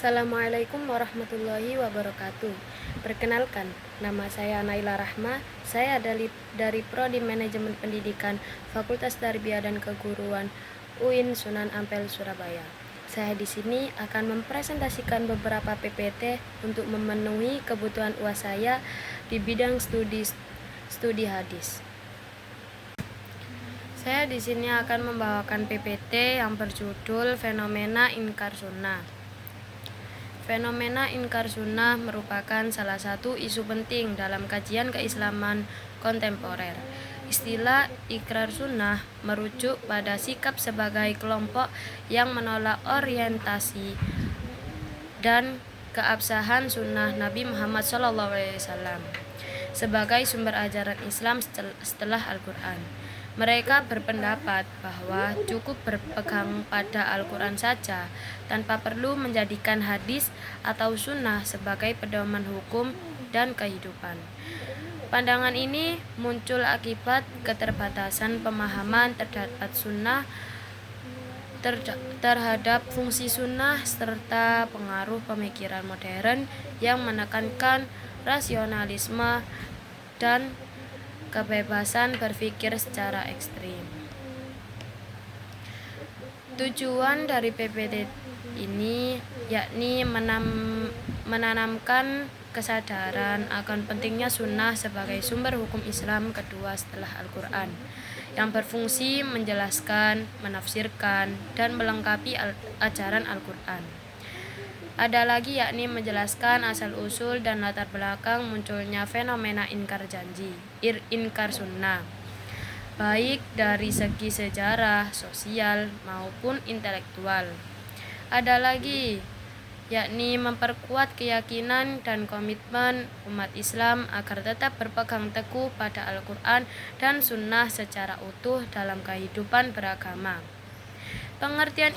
Assalamualaikum warahmatullahi wabarakatuh. Perkenalkan, nama saya Naila Rahma. Saya dari Prodi Manajemen Pendidikan Fakultas Tarbiyah dan Keguruan UIN Sunan Ampel, Surabaya. Saya di sini akan mempresentasikan beberapa PPT untuk memenuhi kebutuhan UAS saya di bidang studi hadis. Saya di sini akan membawakan PPT yang berjudul Fenomena Inkar Sunnah. Fenomena inkar sunnah merupakan salah satu isu penting dalam kajian keislaman kontemporer. Istilah ikrar sunnah merujuk pada sikap sebagai kelompok yang menolak orientasi dan keabsahan sunnah Nabi Muhammad SAW sebagai sumber ajaran Islam setelah Al-Quran. Mereka berpendapat bahwa cukup berpegang pada Al-Quran saja tanpa perlu menjadikan hadis atau sunnah sebagai pedoman hukum dan kehidupan. Pandangan ini muncul akibat keterbatasan pemahaman terhadap fungsi sunnah serta pengaruh pemikiran modern yang menekankan rasionalisme dan kebebasan berpikir secara ekstrim. Tujuan dari PPT ini yakni menanamkan kesadaran akan pentingnya sunnah sebagai sumber hukum Islam kedua setelah Al-Quran, yang berfungsi menjelaskan, menafsirkan, dan melengkapi ajaran Al-Quran. Ada lagi yakni menjelaskan asal-usul dan latar belakang munculnya fenomena inkar sunnah, baik dari segi sejarah, sosial, maupun intelektual. Ada lagi yakni memperkuat keyakinan dan komitmen umat Islam agar tetap berpegang teguh pada Al-Quran dan sunnah secara utuh dalam kehidupan beragama. Pengertian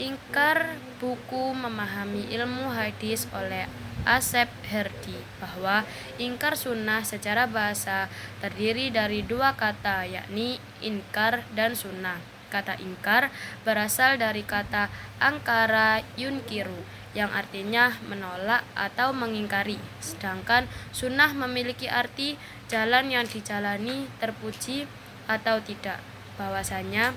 Inkar buku memahami ilmu hadis oleh Asep Herdi, bahwa inkar sunnah secara bahasa terdiri dari dua kata, yakni inkar dan sunnah. Kata inkar berasal dari kata angkara yunkiru, yang artinya menolak atau mengingkari, sedangkan sunnah memiliki arti jalan yang dijalani, terpuji atau tidak. Bahwasanya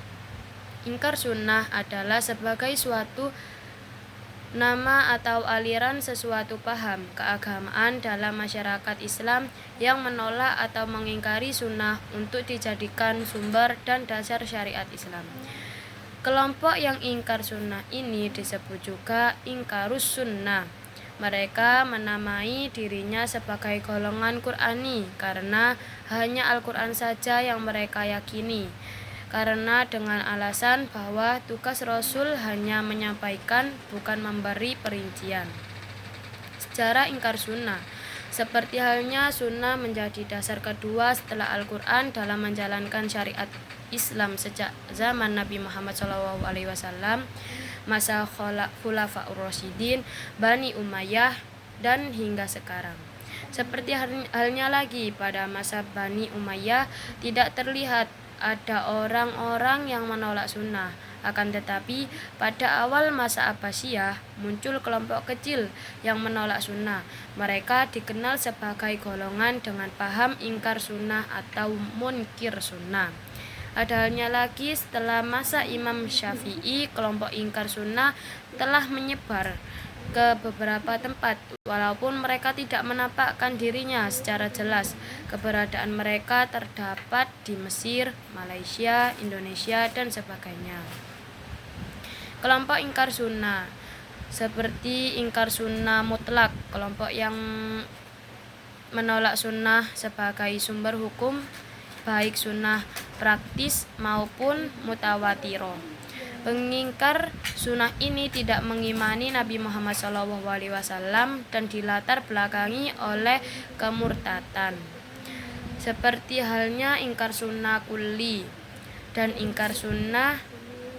inkar sunnah adalah sebagai suatu nama atau aliran sesuatu paham keagamaan dalam masyarakat Islam yang menolak atau mengingkari sunnah untuk dijadikan sumber dan dasar syariat Islam. Kelompok yang ingkar sunnah ini disebut juga ingkarus sunnah. Mereka menamai dirinya sebagai golongan Qur'ani karena hanya Al-Quran saja yang mereka yakini, karena dengan alasan bahwa tugas Rasul hanya menyampaikan, bukan memberi perincian. Secara ingkar sunnah, seperti halnya sunnah menjadi dasar kedua setelah Al-Quran dalam menjalankan syariat Islam sejak zaman Nabi Muhammad SAW, masa Khulafaur Rasyidin, Bani Umayyah, dan hingga sekarang. Seperti halnya lagi pada masa Bani Umayyah, tidak terlihat ada orang-orang yang menolak sunnah. Akan tetapi pada awal masa Abbasiyah muncul kelompok kecil yang menolak sunnah. Mereka dikenal sebagai golongan dengan paham ingkar sunnah atau munkir sunnah. Ada halnya lagi setelah masa Imam Syafi'i, kelompok ingkar sunnah telah menyebar ke beberapa tempat, walaupun mereka tidak menampakkan dirinya secara jelas. Keberadaan mereka terdapat di Mesir, Malaysia, Indonesia, dan sebagainya. Kelompok ingkar sunnah seperti ingkar sunnah mutlak, kelompok yang menolak sunnah sebagai sumber hukum, baik sunnah praktis maupun mutawatiroh. Pengingkar sunnah ini tidak mengimani Nabi Muhammad SAW dan dilatar belakangi oleh kemurtatan. Seperti halnya ingkar sunnah kulli dan ingkar sunnah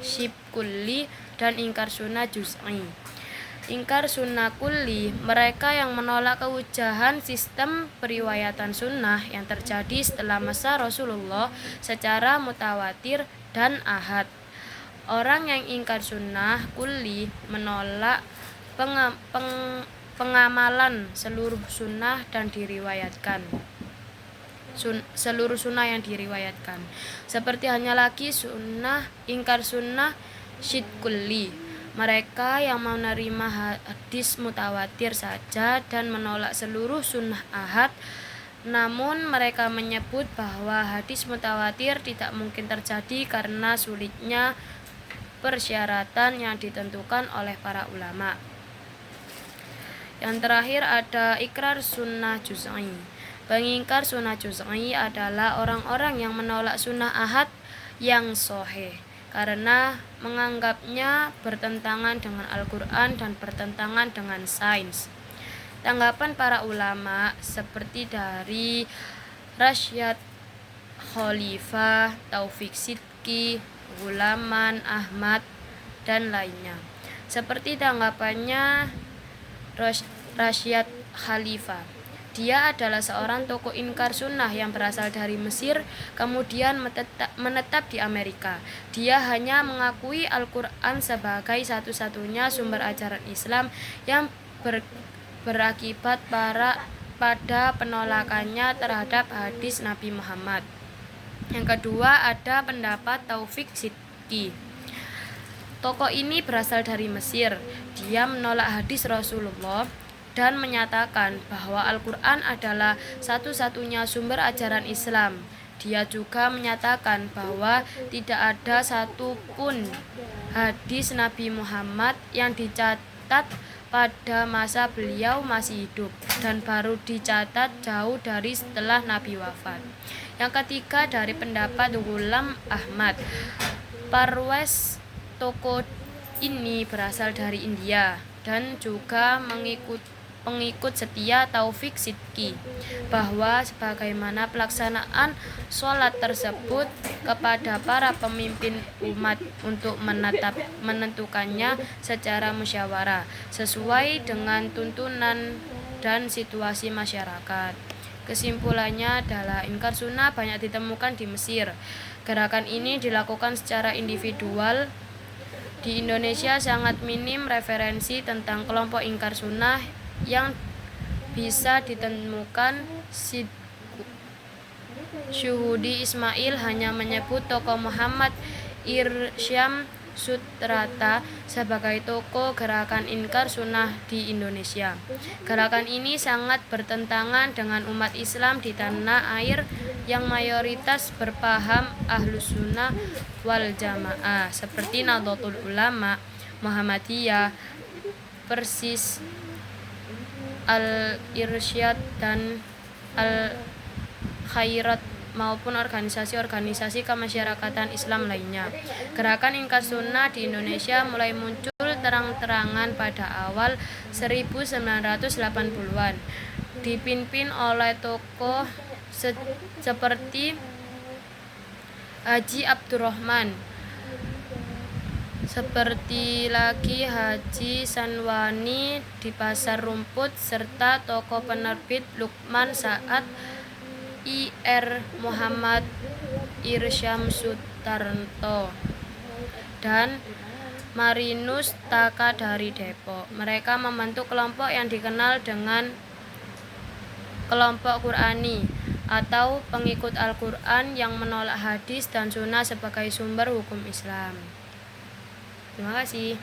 syib kulli dan ingkar sunnah juz'i. Ingkar sunnah kulli, mereka yang menolak keujahan sistem periwayatan sunnah yang terjadi setelah masa Rasulullah secara mutawatir dan ahad. Orang yang ingkar sunnah kulli menolak pengamalan seluruh sunnah dan diriwayatkan. Seluruh sunnah yang diriwayatkan. Seperti hanya lagi sunnah, ingkar sunnah syidkulli. Mereka yang menerima hadis mutawatir saja dan menolak seluruh sunnah ahad. Namun mereka menyebut bahwa hadis mutawatir tidak mungkin terjadi karena sulitnya persyaratan yang ditentukan oleh para ulama. Yang terakhir ada ikrar sunnah juz'i. Pengingkar sunnah juz'i adalah orang-orang yang menolak sunnah ahad yang sahih karena menganggapnya bertentangan dengan Al-Quran dan bertentangan dengan sains. Tanggapan para ulama seperti dari Rasyad Khalifah, Taufik Sidki, Gulaman Ahmad, dan lainnya. Seperti tanggapannya Rasyad Khalifah. Dia adalah seorang tokoh inkar sunnah yang berasal dari Mesir, kemudian menetap di Amerika. Dia hanya mengakui Al-Quran sebagai satu-satunya sumber ajaran Islam yang berakibat pada penolakannya terhadap hadis Nabi Muhammad. Yang kedua ada pendapat Taufik Sidki. Tokoh ini berasal dari Mesir. Dia menolak hadis Rasulullah dan menyatakan bahwa Al-Quran adalah satu-satunya sumber ajaran Islam. Dia juga menyatakan bahwa tidak ada satupun hadis Nabi Muhammad yang dicatat pada masa beliau masih hidup dan baru dicatat jauh dari setelah Nabi wafat. Yang ketiga dari pendapat Ghulam Ahmad. Parwes tokoh ini berasal dari India dan juga pengikut setia Taufik Sidki, bahwa sebagaimana pelaksanaan sholat tersebut kepada para pemimpin umat untuk menentukannya secara musyawarah sesuai dengan tuntunan dan situasi masyarakat. Kesimpulannya adalah ingkar sunnah banyak ditemukan di Mesir. Gerakan ini dilakukan secara individual. Di Indonesia sangat minim referensi tentang kelompok ingkar sunnah yang bisa ditemukan. Syuhudi Ismail hanya menyebut tokoh Muhammad Irsyam Sutrata sebagai tokoh gerakan ingkar sunnah di Indonesia. Gerakan ini sangat bertentangan dengan umat Islam di tanah air yang mayoritas berpaham Ahlus Sunnah wal Jamaah seperti Nahdlatul Ulama, Muhammadiyah, Persis, Al-Irsyad, dan Al-Khairat maupun organisasi-organisasi kemasyarakatan Islam lainnya. Gerakan ingkar sunnah di Indonesia mulai muncul terang-terangan pada awal 1980-an, dipimpin oleh tokoh seperti Haji Abdurrahman, seperti lagi Haji Sanwani di Pasar Rumput, serta tokoh penerbit Lukman Saat, Ir Muhammad Irsyam Sutarto, dan Marinus Taka dari Depok. Mereka membentuk kelompok yang dikenal dengan kelompok Qur'ani atau pengikut Al-Quran yang menolak hadis dan sunnah sebagai sumber hukum Islam. Terima kasih.